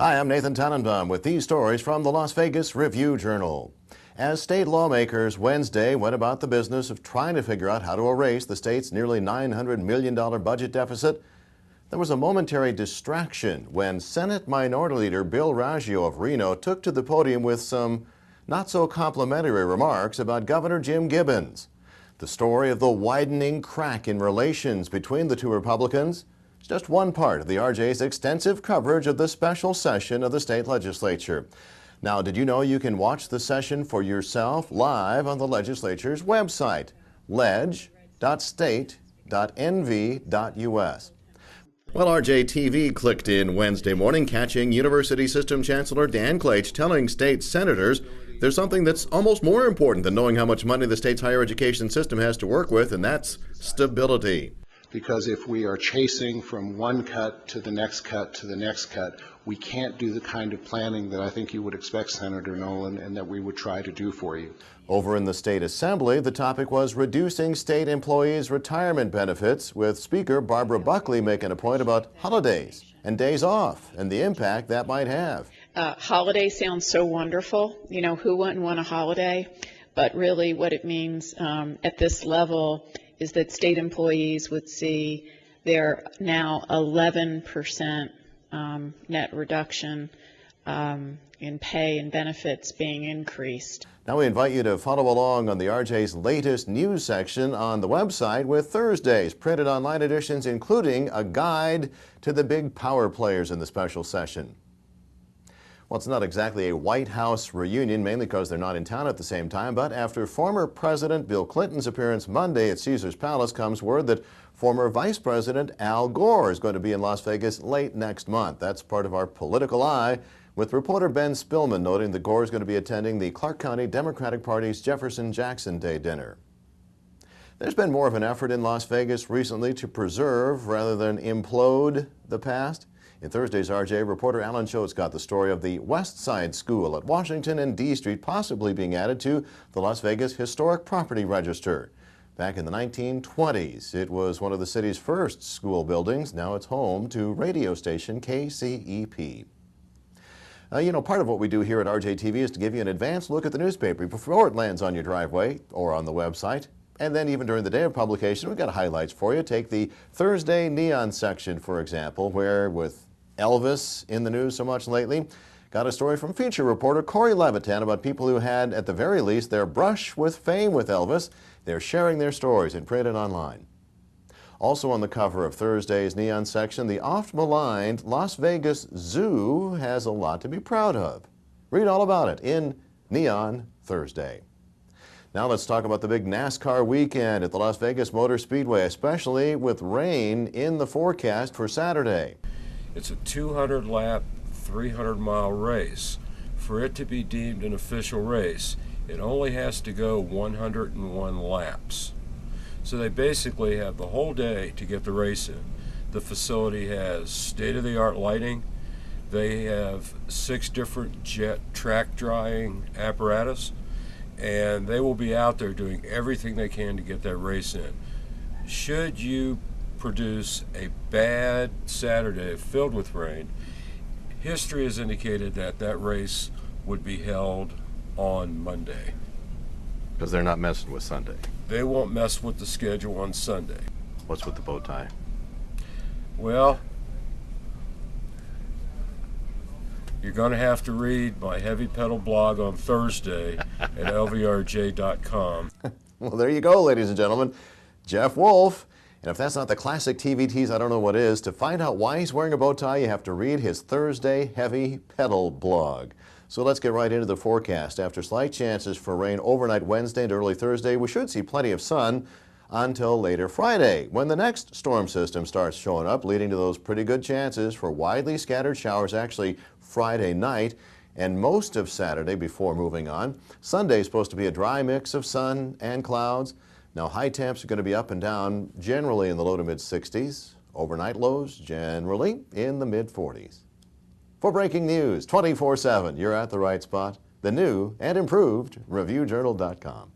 Hi, I'm Nathan Tannenbaum with these stories from the Las Vegas Review-Journal. As state lawmakers Wednesday went about the business of trying to figure out how to erase the state's nearly $900 million budget deficit, there was a momentary distraction when Senate Minority Leader Bill Raggio of Reno took to the podium with some not-so-complimentary remarks about Governor Jim Gibbons. The story of the widening crack in relations between the two Republicans is just one part of the RJ's extensive coverage of the special session of the state legislature. Now, did you know you can watch the session for yourself live on the legislature's website, leg.state.nv.us? Well, RJtv clicked in Wednesday morning, catching University System Chancellor Dan Claich telling state senators there's something that's almost more important than knowing how much money the state's higher education system has to work with, and that's stability. Because if we are chasing from one cut to the next cut to the next cut, we can't do the kind of planning that I think you would expect, Senator Nolan, and that we would try to do for you. Over in the State Assembly, the topic was reducing state employees' retirement benefits, with Speaker Barbara Buckley making a point about holidays and days off and the impact that might have. Holiday sounds so wonderful. You know, who wouldn't want a holiday? But really what it means at this level is that state employees would see their now 11% net reduction in pay and benefits being increased. Now we invite you to follow along on the RJ's latest news section on the website with Thursday's printed online editions, including a guide to the big power players in the special session. Well, it's not exactly a White House reunion, mainly because they're not in town at the same time, but after former President Bill Clinton's appearance Monday at Caesars Palace comes word that former Vice President Al Gore is going to be in Las Vegas late next month. That's part of our Political Eye, with reporter Ben Spillman noting that Gore is going to be attending the Clark County Democratic Party's Jefferson-Jackson Day dinner. There's been more of an effort in Las Vegas recently to preserve rather than implode the past. In Thursday's RJ, reporter Alan Schultz got the story of the West Side School at Washington and D Street possibly being added to the Las Vegas Historic Property Register. Back in the 1920s, it was one of the city's first school buildings. Now it's home to radio station KCEP. You know, part of what we do here at RJtv is to give you an advanced look at the newspaper before it lands on your driveway or on the website. And then even during the day of publication, we've got highlights for you. Take the Thursday Neon section, for example, where with Elvis in the news so much lately, got a story from feature reporter Corey Levitan about people who had, at the very least, their brush with fame with Elvis. They're sharing their stories in print and online. Also on the cover of Thursday's Neon section, the oft-maligned Las Vegas Zoo has a lot to be proud of. Read all about it in Neon Thursday. Now let's talk about the big NASCAR weekend at the Las Vegas Motor Speedway, especially with rain in the forecast for Saturday. It's a 200-lap, 300-mile race. For it to be deemed an official race, it only has to go 101 laps. So they basically have the whole day to get the race in. The facility has state-of-the-art lighting. They have 6 different jet track drying apparatus, and they will be out there doing everything they can to get that race in. Should you produce a bad Saturday filled with rain, history has indicated that that race would be held on Monday. Because they're not messing with Sunday. They won't mess with the schedule on Sunday. What's with the bow tie? Well, you're going to have to read my heavy pedal blog on Thursday at lvrj.com. Well, there you go, ladies and gentlemen. Jeff Wolf. And if that's not the classic TV tease, I don't know what is. To find out why he's wearing a bow tie, you have to read his Thursday Heavy Pedal blog. So let's get right into the forecast. After slight chances for rain overnight Wednesday and early Thursday, we should see plenty of sun until later Friday, when the next storm system starts showing up, leading to those pretty good chances for widely scattered showers actually Friday night and most of Saturday before moving on. Sunday is supposed to be a dry mix of sun and clouds. Now, high temps are going to be up and down, generally in the low to mid-60s. Overnight lows generally in the mid-40s. For breaking news 24/7, you're at the right spot. The new and improved ReviewJournal.com.